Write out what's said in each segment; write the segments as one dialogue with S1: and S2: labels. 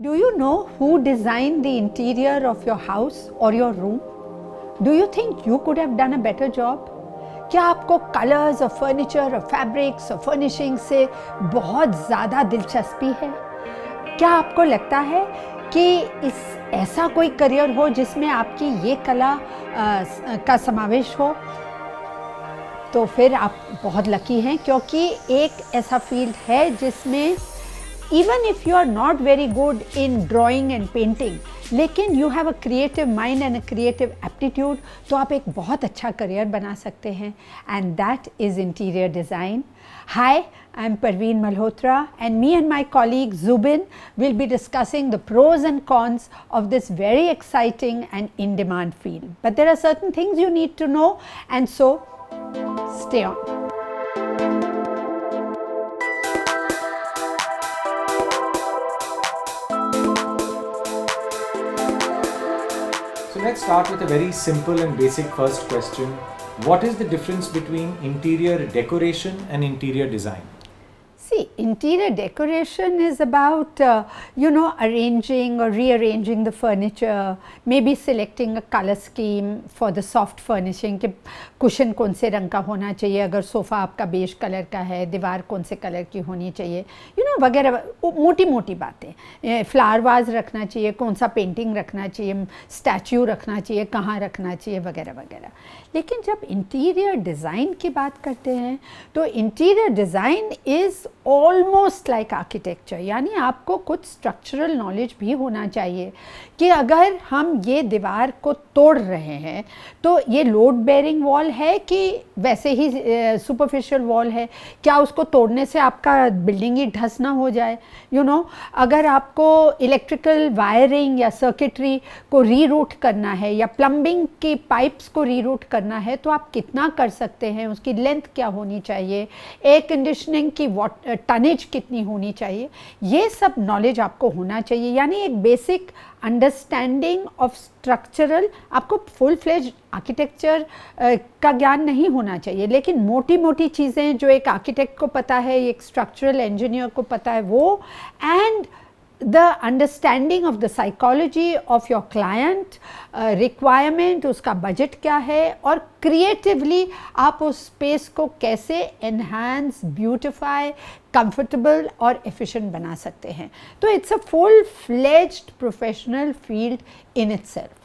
S1: Do you know who designed the interior of your house or your room? Do you think you could have done a better job? क्या आपको colours और furniture और fabrics और furnishing से बहुत ज़्यादा दिलचस्पी है? क्या आपको लगता है कि ऐसा कोई करियर हो जिसमें आपकी ये कला का समावेश हो? तो फिर आप बहुत लकी हैं, क्योंकि एक ऐसा फील्ड है जिसमें even if you are not very good in drawing and painting, लेकिन you have a creative mind and a creative aptitude, तो आप एक बहुत अच्छा करियर बना सकते हैं, and that is interior design. Hi, I'm Parveen Malhotra, and me and my colleague Zubin will be discussing the pros and cons of this very exciting and in-demand field. But there are certain things you need to know, and so stay on.
S2: Let's start with a very simple and basic first question. What is the difference between interior decoration and interior design?
S1: See, interior decoration is about, arranging or rearranging the furniture, maybe selecting a color scheme for the soft furnishing, कि cushion कौन से रंग का होना चाहिए, अगर sofa आपका beige colour का है, दीवार कौन से कलर की होनी चाहिए, वगैरह मोटी मोटी बातें, फ्लावर वाज रखना चाहिए, कौन सा पेंटिंग रखना चाहिए, स्टैच्यू रखना चाहिए, कहाँ रखना चाहिए, वगैरह वगैरह. लेकिन जब इंटीरियर डिज़ाइन की बात करते हैं तो interior design is almost like architecture, यानी आपको कुछ स्ट्रक्चरल नॉलेज भी होना चाहिए कि अगर हम ये दीवार को तोड़ रहे हैं तो ये लोड बेयरिंग वॉल है कि वैसे ही सुपरफिशियल वॉल है, क्या उसको तोड़ने से आपका बिल्डिंग ही ढस ना हो जाए. अगर आपको इलेक्ट्रिकल वायरिंग या सर्किटरी को रीरूट करना है या प्लम्बिंग की पाइप्स को रीरूट करना है तो आप कितना कर सकते हैं, उसकी लेंथ क्या होनी चाहिए, एयर कंडीशनिंग की टनेज कितनी होनी चाहिए, ये सब नॉलेज आपको होना चाहिए. यानी एक बेसिक अंडरस्टैंडिंग ऑफ स्ट्रक्चरल, आपको फुल फ्लेज आर्किटेक्चर का ज्ञान नहीं होना चाहिए, लेकिन मोटी मोटी चीज़ें जो एक आर्किटेक्ट को पता है, एक स्ट्रक्चरल इंजीनियर को पता है वो, and the understanding of the psychology of your client, requirement, उसका बजट क्या है, और creatively आप उस स्पेस को कैसे enhance, beautify, comfortable और efficient बना सकते हैं. तो it's a full-fledged professional field in itself.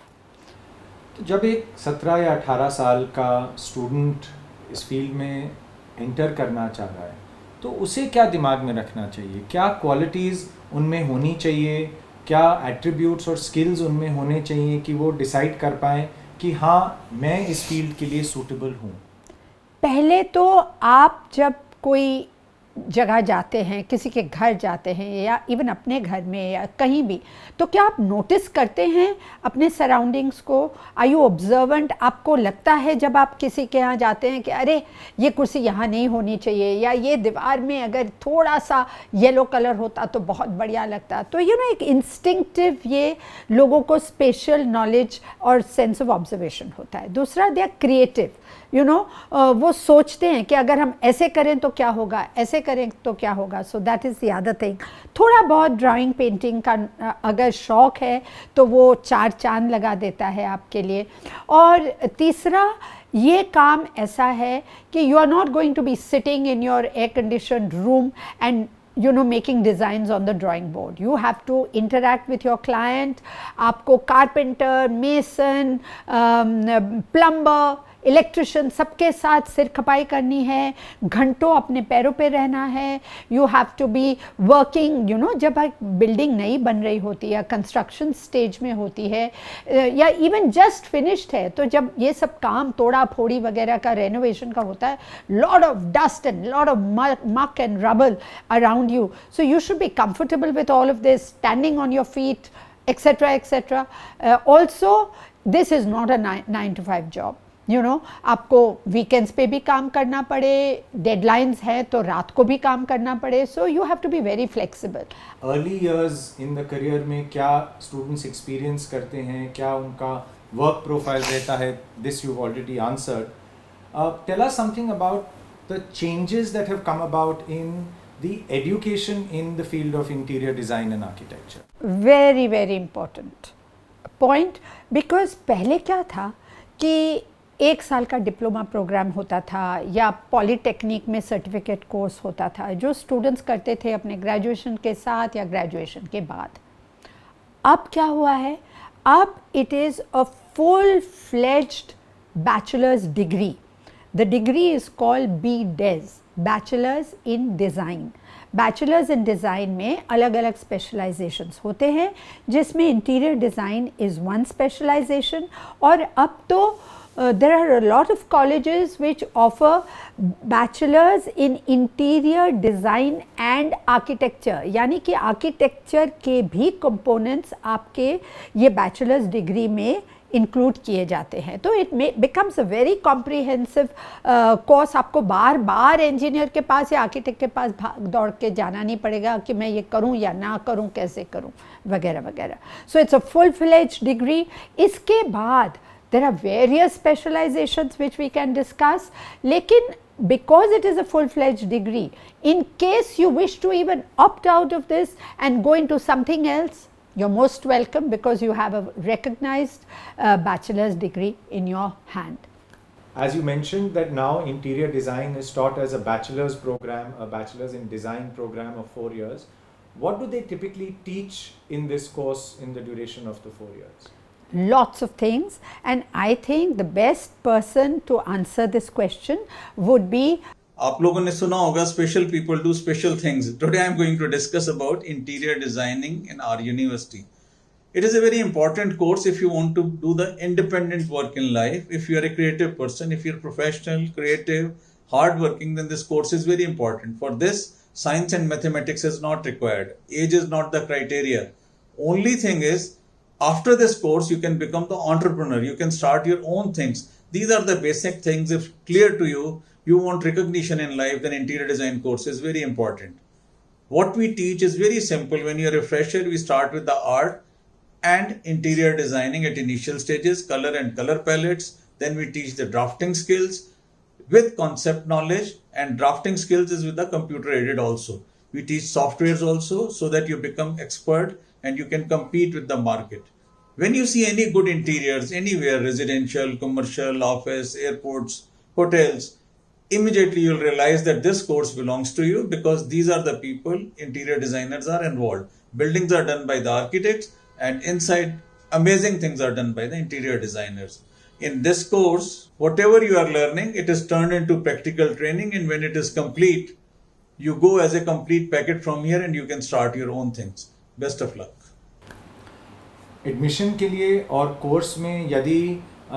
S2: तो जब एक 17 या 18 साल का स्टूडेंट इस फील्ड में एंटर करना चाह रहा है तो उसे क्या दिमाग में रखना चाहिए, क्या क्वालिटीज़ उनमें होनी चाहिए, क्या एट्रीब्यूट्स और स्किल्स उनमें होने चाहिए कि वो डिसाइड कर पाएँ कि हाँ मैं इस फील्ड के लिए सूटेबल हूँ?
S1: पहले तो आप जब कोई जगह जाते हैं, किसी के घर जाते हैं या इवन अपने घर में या कहीं भी, तो क्या आप नोटिस करते हैं अपने सराउंडिंग्स को? Are you observant? आपको लगता है जब आप किसी के यहाँ जाते हैं कि अरे ये कुर्सी यहाँ नहीं होनी चाहिए, या ये दीवार में अगर थोड़ा सा येलो कलर होता तो बहुत बढ़िया लगता. तो एक इंस्टिंक्टिव ये लोगों को स्पेशल नॉलेज और सेंस ऑफ ऑब्जर्वेशन होता है. दूसरा, दे आर क्रिएटिव. वो सोचते हैं कि अगर हम ऐसे करें तो क्या होगा, ऐसे करें तो क्या होगा. सो that is the other thing. थोड़ा बहुत ड्राइंग पेंटिंग का अगर शौक़ है तो वो 4 चांद लगा देता है आपके लिए. और तीसरा, ये काम ऐसा है कि you are not going to be sitting in your air conditioned room and making designs on the drawing board. You have to interact with your client. आपको कारपेंटर, मेसन, प्लम्बर, इलेक्ट्रिशियन सबके साथ सिर खपाई करनी है, घंटों अपने पैरों पे रहना है. You have to be working, जब एक बिल्डिंग नई बन रही होती है, कंस्ट्रक्शन स्टेज में होती है या इवन जस्ट फिनिश्ड है, तो जब ये सब काम तोड़ा फोड़ी वगैरह का, रेनोवेशन का होता है, lot of dust and lot of muck and rubble around you. So you should be comfortable with all of this, standing on your feet, etc. etc. Also, this is not a 9 to 5 job. आपको weekends पे भी काम करना पड़े, deadlines है तो रात को भी काम करना पड़े. So you have to be very flexible.
S2: Early years in the career में क्या स्टूडेंट्स एक्सपीरियंस करते हैं, क्या उनका वर्क प्रोफाइल रहता है? This you already answered. Tell us something about the changes that have come about in the education in the field of interior design and architecture?
S1: Very very important point, because पहले क्या था कि 1 साल का diploma programme होता था या polytechnic में सर्टिफिकेट कोर्स होता था जो स्टूडेंट्स करते थे अपने ग्रेजुएशन के साथ या ग्रेजुएशन के बाद. अब क्या हुआ है, अब it is a full fledged bachelor's degree. The degree is called BDes, bachelor's in design. Bachelor's in design में अलग अलग स्पेशलाइजेशंस होते हैं जिसमें interior design is one specialisation. और अब तो there are a lot of colleges which offer bachelors in interior design and architecture, यानी कि आर्किटेक्चर के भी कंपोनेंट्स आपके ये बैचलर्स डिग्री में इंक्लूड किए जाते हैं. तो it becomes a very comprehensive course. आपको बार बार इंजीनियर के पास या आर्किटेक्ट के पास भाग दौड़ के जाना नहीं पड़ेगा कि मैं ये करूं या ना करूं, कैसे करूं, वगैरह वगैरह. So it's a full fledged degree. इसके बाद there are various specializations which we can discuss, लेकिन because it is a full-fledged degree, in case you wish to even opt out of this and go into something else, you're most welcome because you have a recognized bachelor's degree in your hand.
S2: As you mentioned that now interior design is taught as a bachelor's program, a bachelor's in design program of 4 years. What do they typically teach in this course in the duration of the 4 years?
S1: Lots of things, and I think the best person to answer this question would be.
S3: आप लोगों ने सुना होगा special people do special things. Today I am going to discuss about interior designing in our university. It is a very important course if you want to do the independent work in life. If you are a creative person, if you are professional, creative, hardworking, then this course is very important. For this, science and mathematics is not required. Age is not the criteria. Only thing is, after this course, you can become the entrepreneur. You can start your own things. These are the basic things. If clear to you, you want recognition in life, then interior design course is very important. What we teach is very simple. When you're a fresher, we start with the art and interior designing at initial stages, color and color palettes. Then we teach the drafting skills with concept knowledge, and drafting skills is with the computer aided also. We teach softwares also so that you become expert and you can compete with the market. When you see any good interiors anywhere, residential, commercial, office, airports, hotels, immediately you'll realize that this course belongs to you because these are the people, interior designers are involved. Buildings are done by the architects and inside amazing things are done by the interior designers. In this course, whatever you are learning, it is turned into practical training, and when it is complete, you go as a complete packet from here and you can start your own things. Best of luck.
S2: Admission के लिए और course में यदि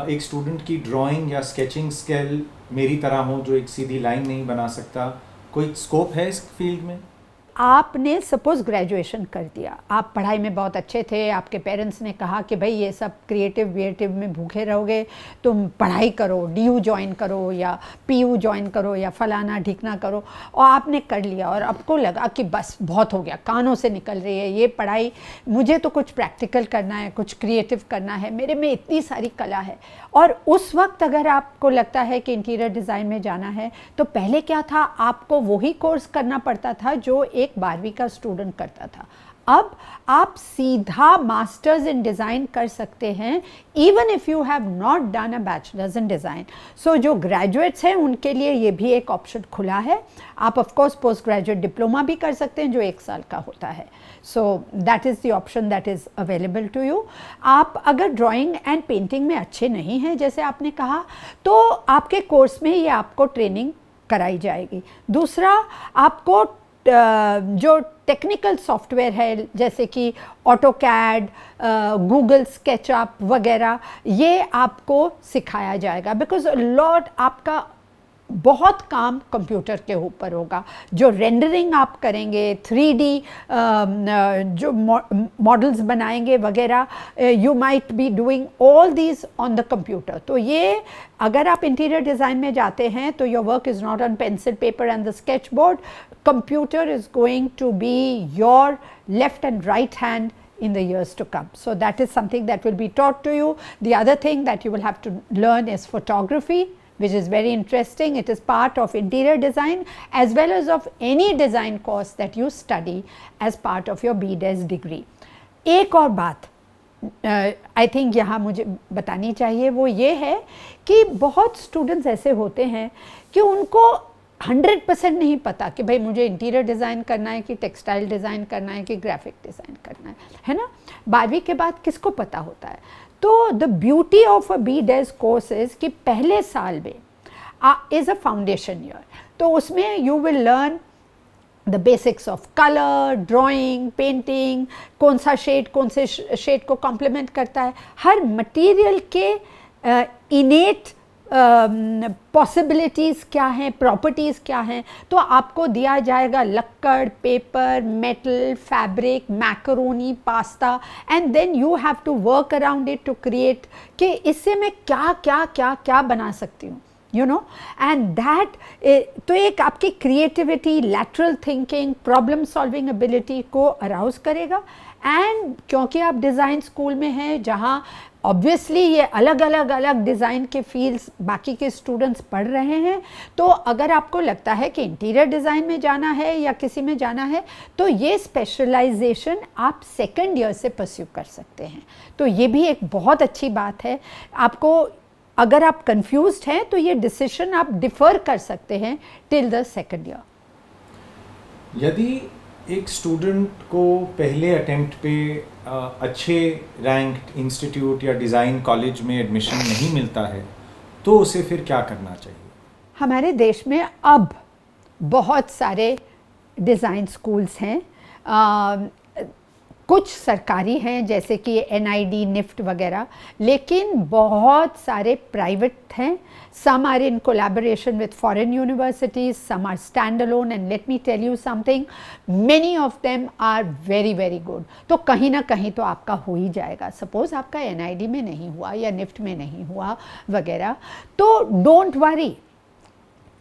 S2: एक student की drawing या sketching skill मेरी तरह हो जो एक सीधी लाइन नहीं बना सकता, कोई स्कोप है इस फील्ड में?
S1: आपने सपोज ग्रेजुएशन कर दिया, आप पढ़ाई में बहुत अच्छे थे, आपके पेरेंट्स ने कहा कि भाई ये सब क्रिएटिव में भूखे रहोगे, तुम पढ़ाई करो, DU ज्वाइन करो या PU ज्वाइन करो या फलाना ढिकना करो, और आपने कर लिया और आपको लगा कि बस बहुत हो गया, कानों से निकल रही है ये पढ़ाई, मुझे तो कुछ प्रैक्टिकल करना है, कुछ क्रिएटिव करना है, मेरे में इतनी सारी कला है. और उस वक्त अगर आपको लगता है कि इंटीरियर डिज़ाइन में जाना है, तो पहले क्या था, आपको वही कोर्स करना पड़ता था जो एक 12वीं का स्टूडेंट करता था. अब आप सीधा मास्टर्स इन डिज़ाइन कर सकते हैं even if you have not done a bachelor's in design. So जो ग्रेजुएट्स हैं उनके लिए ये भी एक ऑप्शन खुला है. आप of course post graduate diploma भी कर सकते हैं जो 1 साल का होता है. So that is the option that is available to you. आप अगर ड्राइंग एंड पेंटिंग में अच्छे नहीं हैं जैसे आपने कहा, तो आपके कोर्स में ये आपको ट्रेनिंग कराई जाएगी. दूसरा, आपको जो टेक्निकल सॉफ्टवेयर है जैसे कि ऑटोकैड, गूगल स्केचअप वगैरह, ये आपको सिखाया जाएगा बिकॉज लॉट आपका बहुत काम कंप्यूटर के ऊपर होगा. जो रेंडरिंग आप करेंगे, 3D जो मॉडल्स बनाएंगे वगैरह, you might be doing all these on the computer. तो ये अगर आप इंटीरियर डिज़ाइन में जाते हैं तो your work is not on pencil paper and the sketch board. Computer is going to be your left and right hand in the years to come. So that is something that will be taught to you. The other thing that you will have to learn is photography, which is very interesting. It is part of interior design as well as of any design course that you study as part of your BDes degree. एक और बात I think यहाँ मुझे बतानी चाहिए, वो ये है कि बहुत स्टूडेंट्स ऐसे होते हैं कि उनको 100% नहीं पता कि भाई मुझे इंटीरियर डिज़ाइन करना है कि टेक्सटाइल डिज़ाइन करना है कि ग्राफिक डिज़ाइन करना है ना. 12वीं के बाद किसको पता होता है? तो the beauty of a BDes course is कि पहले साल में इज़ अ फाउंडेशन ईयर, तो उसमें you will learn the basics of colour, drawing, painting, कौन सा से शेड को कॉम्प्लीमेंट करता है, हर मटेरियल के इनेट पॉसिबिलिटीज़ क्या हैं, प्रॉपर्टीज़ क्या हैं. तो आपको दिया जाएगा लक्कड़, paper, metal, fabric, macaroni, pasta, and then you have to work around it to create कि इससे मैं क्या क्या क्या क्या बना सकती हूँ, यू नो. एंड दैट तो एक आपकी creativity, lateral thinking, problem solving ability को अराउज करेगा. एंड क्योंकि आप डिज़ाइन स्कूल में हैं जहाँ ऑब्वियसली ये अलग अलग डिज़ाइन के फील्ड्स बाकी के स्टूडेंट्स पढ़ रहे हैं, तो अगर आपको लगता है कि इंटीरियर डिज़ाइन में जाना है या किसी में जाना है, तो ये स्पेशलाइजेशन आप सेकंड ईयर से परस्यू कर सकते हैं. तो ये भी एक बहुत अच्छी बात है. आपको अगर आप कंफ्यूज्ड हैं तो ये डिसीजन आप डिफ़र कर सकते हैं टिल द सेकंड ईयर.
S2: यदि एक स्टूडेंट को पहले अटेम्प्ट पे अच्छे रैंक्ड इंस्टीट्यूट या डिज़ाइन कॉलेज में एडमिशन नहीं मिलता है, तो उसे फिर क्या करना चाहिए?
S1: हमारे देश में अब बहुत सारे डिज़ाइन स्कूल्स हैं. कुछ सरकारी हैं जैसे कि NID, NIFT वगैरह, लेकिन बहुत सारे प्राइवेट हैं. Some are in collaboration with foreign universities, some are standalone, and let me tell you something, many of them are very very good. तो कहीं ना कहीं तो आपका हो ही जाएगा. सपोज आपका NID में नहीं हुआ या NIFT में नहीं हुआ वगैरह, तो डोंट वरी.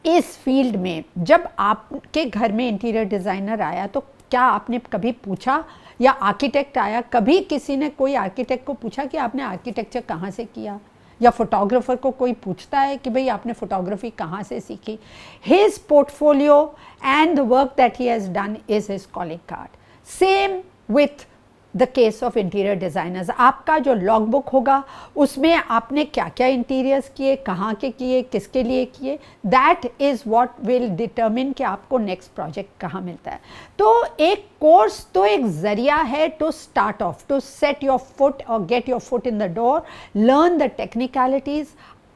S1: इस फील्ड में जब आपके घर में इंटीरियर डिज़ाइनर आया तो क्या आपने कभी पूछा, या आर्किटेक्ट आया, कभी किसी ने कोई आर्किटेक्ट को पूछा कि आपने आर्किटेक्चर कहाँ से किया, या फोटोग्राफर को कोई पूछता है कि भाई आपने फोटोग्राफी कहाँ से सीखी? His portfolio and the work that he has done is his calling card. Same with the case of interior designers. आपका जो लॉग बुक होगा उसमें आपने क्या क्या इंटीरियर्स किए, कहाँ के किए, किसके लिए किए, that is what will determine कि आपको नेक्स्ट प्रोजेक्ट कहाँ मिलता है. तो एक कोर्स तो एक ज़रिया है to start off, to set your foot और get your foot in the door, learn the technicalities.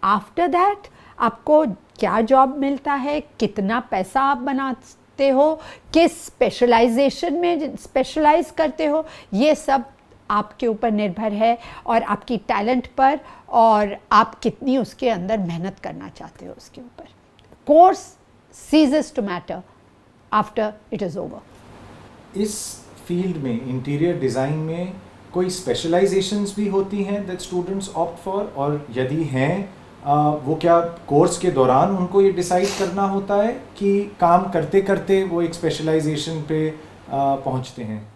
S1: After that आपको क्या जॉब मिलता है, कितना पैसा आप बनाते हो, किस स्पेशलाइजेशन में स्पेशलाइज करते हो, ये सब आपके ऊपर निर्भर है और आपकी टैलेंट पर, और आप कितनी उसके अंदर मेहनत करना चाहते हो उसके ऊपर. Course ceases to matter after it is over.
S2: इस फील्ड में, इंटीरियर डिज़ाइन में, कोई स्पेशलाइजेशंस भी होती हैं दैट स्टूडेंट्स ऑप्ट फॉर, और यदि हैं वो क्या कोर्स के दौरान उनको ये डिसाइड करना होता है कि काम करते करते वो एक स्पेशलाइजेशन पे पहुंचते हैं?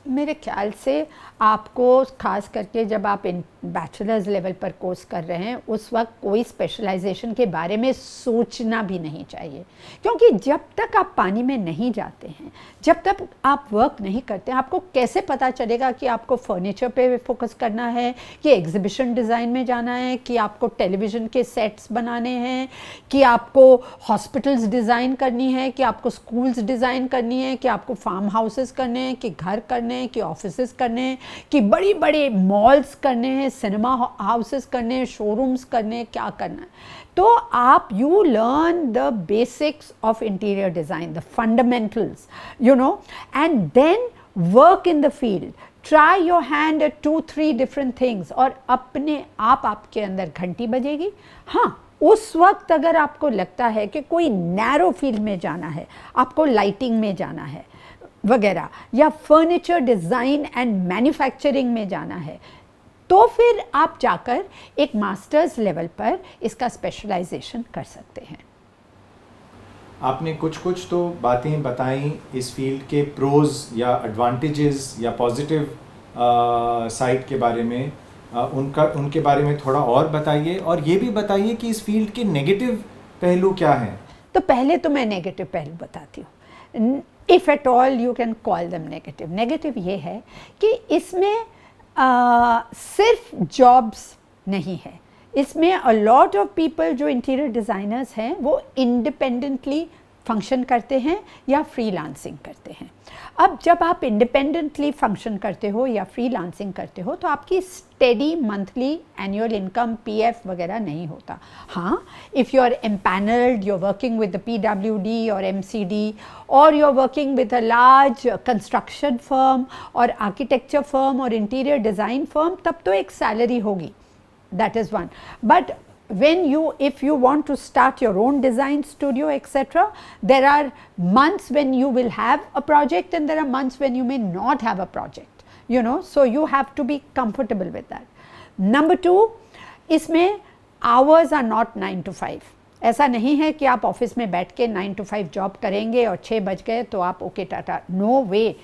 S1: मेरे ख्याल से आपको खास करके जब आप बैचलर्स लेवल पर कोर्स कर रहे हैं उस वक्त कोई स्पेशलाइजेशन के बारे में सोचना भी नहीं चाहिए, क्योंकि जब तक आप पानी में नहीं जाते हैं, जब तक आप वर्क नहीं करते हैं, आपको कैसे पता चलेगा कि आपको फर्नीचर पे फोकस करना है, कि एग्जीबिशन डिज़ाइन में जाना है, कि आपको टेलीविज़न के सेट्स बनाने हैं, कि आपको हॉस्पिटल्स डिज़ाइन करनी है, कि आपको स्कूल्स डिज़ाइन करनी है, कि आपको फार्म हाउसेस करने हैं, कि घर करने हैं, कि ऑफिसेस करने हैं, कि बड़ी बड़े मॉल्स करने हैं, सिनेमा हाउसेस करने हैं, शोरूम्स करने हैं, क्या करना है. तो आप you learn the basics of interior design, the fundamentals, you know, and then work in the field. Try your hand at 2-3 different things, और अपने आप आपके अंदर घंटी बजेगी. हाँ, उस वक्त अगर आपको लगता है कि कोई नैरो फील्ड में जाना है, आपको लाइटिंग में जाना है वगैरह, या फर्नीचर डिज़ाइन एंड मैन्युफैक्चरिंग में जाना है, तो फिर आप जाकर एक मास्टर्स लेवल पर इसका स्पेशलाइजेशन कर सकते हैं.
S2: आपने कुछ तो बातें बताई इस फील्ड के प्रोज या एडवांटेजेस या पॉजिटिव साइड के बारे में, उनके बारे में थोड़ा और बताइए, और ये भी बताइए कि इस फील्ड के नेगेटिव पहलू क्या हैं।
S1: तो पहले तो मैं नेगेटिव पहलू बताती हूँ, if at all you can call them negative. Negative ये है कि इसमें सिर्फ जॉब्स नहीं है, इसमें अ लॉट ऑफ पीपल जो इंटीरियर डिज़ाइनर्स हैं वो इंडिपेंडेंटली फंक्शन करते हैं या फ्रीलांसिंग करते हैं। अब जब आप इंडिपेंडेंटली फंक्शन करते हो या फ्रीलांसिंग करते हो तो आपकी steady monthly annual income PF वगैरह नहीं होता। हाँ, if you are empanelled, you are working with the PWD और एमसीडी, और you are working with a large construction firm और आर्किटेक्चर फर्म और इंटीरियर डिज़ाइन फर्म, तब तो एक सैलरी होगी, that is one. But if you want to start your own design studio, etc., there are months when you will have a project and there are months when you may not have a project, you know, so you have to be comfortable with that. Number 2, इसमें hours are not 9 to 5. ऐसा नहीं है कि आप office में बैठ के 9 to 5 job करेंगे और 6 बज गए तो आप ओके टाटा, नो वे।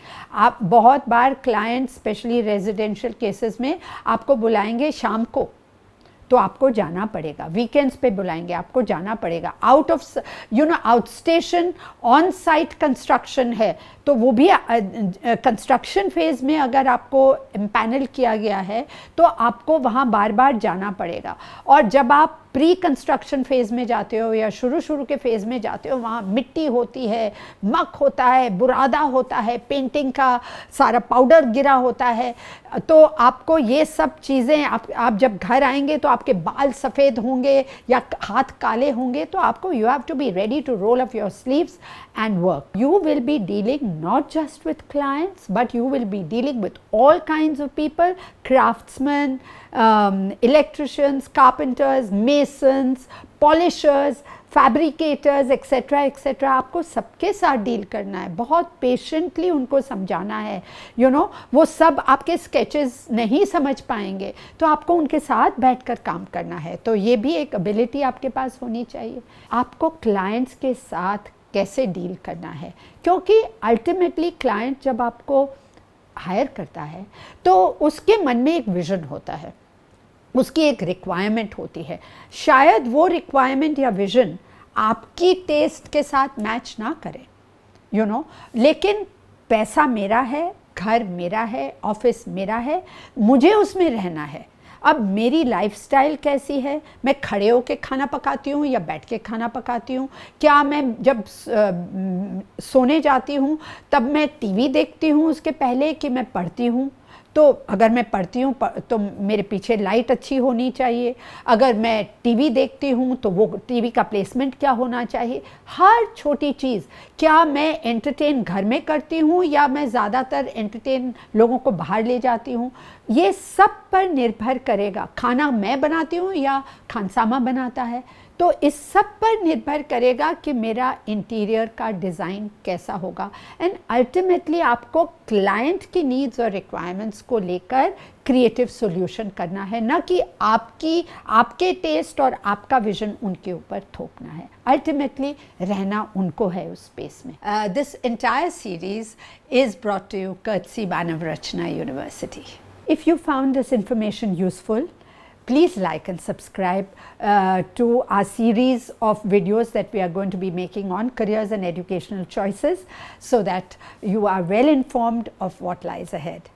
S1: आप बहुत बार क्लाइंट स्पेशली रेजिडेंशियल केसेस में आपको बुलाएंगे शाम को, तो आपको जाना पड़ेगा, वीकेंड्स पे बुलाएंगे आपको जाना पड़ेगा। Out of out station on site construction है तो वो भी कंस्ट्रक्शन फेज़ में अगर आपको एम्पैनल किया गया है तो आपको वहाँ बार बार जाना पड़ेगा। और जब आप प्री कंस्ट्रक्शन फेज़ में जाते हो या शुरू के फेज़ में जाते हो, वहाँ मिट्टी होती है, मक होता है, बुरादा होता है, पेंटिंग का सारा पाउडर गिरा होता है, तो आपको ये सब चीज़ें आप जब घर आएंगे तो आपके बाल सफ़ेद होंगे या हाथ काले होंगे, तो आपको you have to be ready to roll up your sleeves and work. You will be dealing not just with clients, but you will be dealing with all kinds of people, craftsmen, electricians, carpenters, masons, polishers, fabricators, etc. etc. आपको सबके साथ deal करना है, बहुत patiently उनको समझाना है, वो सब आपके स्केचेस नहीं समझ पाएंगे तो आपको उनके साथ बैठकर काम करना है। तो ये भी एक एबिलिटी आपके पास होनी चाहिए। आपको क्लाइंट्स के साथ कैसे डील करना है, क्योंकि अल्टीमेटली क्लाइंट जब आपको हायर करता है तो उसके मन में एक विजन होता है, उसकी एक रिक्वायरमेंट होती है। शायद वो रिक्वायरमेंट या विजन आपकी टेस्ट के साथ मैच ना करे, लेकिन पैसा मेरा है, घर मेरा है, ऑफिस मेरा है, मुझे उसमें रहना है। अब मेरी लाइफस्टाइल कैसी है, मैं खड़े होकर खाना पकाती हूँ या बैठ के खाना पकाती हूँ, क्या मैं जब सोने जाती हूँ तब मैं टीवी देखती हूँ उसके पहले कि मैं पढ़ती हूँ, तो अगर मैं पढ़ती हूँ तो मेरे पीछे लाइट अच्छी होनी चाहिए, अगर मैं टीवी देखती हूँ तो वो टीवी का प्लेसमेंट क्या होना चाहिए, हर छोटी चीज़। क्या मैं एंटरटेन घर में करती हूँ या मैं ज़्यादातर एंटरटेन लोगों को बाहर ले जाती हूँ, ये सब पर निर्भर करेगा। खाना मैं बनाती हूँ या खानसामा बनाता है, तो इस सब पर निर्भर करेगा कि मेरा इंटीरियर का डिज़ाइन कैसा होगा। एंड अल्टीमेटली आपको क्लाइंट की नीड्स और रिक्वायरमेंट्स को लेकर क्रिएटिव सॉल्यूशन करना है, ना कि आपके टेस्ट और आपका विजन उनके ऊपर थोपना है। अल्टीमेटली रहना उनको है उस स्पेस में। This entire series is brought to you courtesy Manav Rachna University. If you found this information useful, please like and subscribe to our series of videos that we are going to be making on careers and educational choices, so that you are well informed of what lies ahead.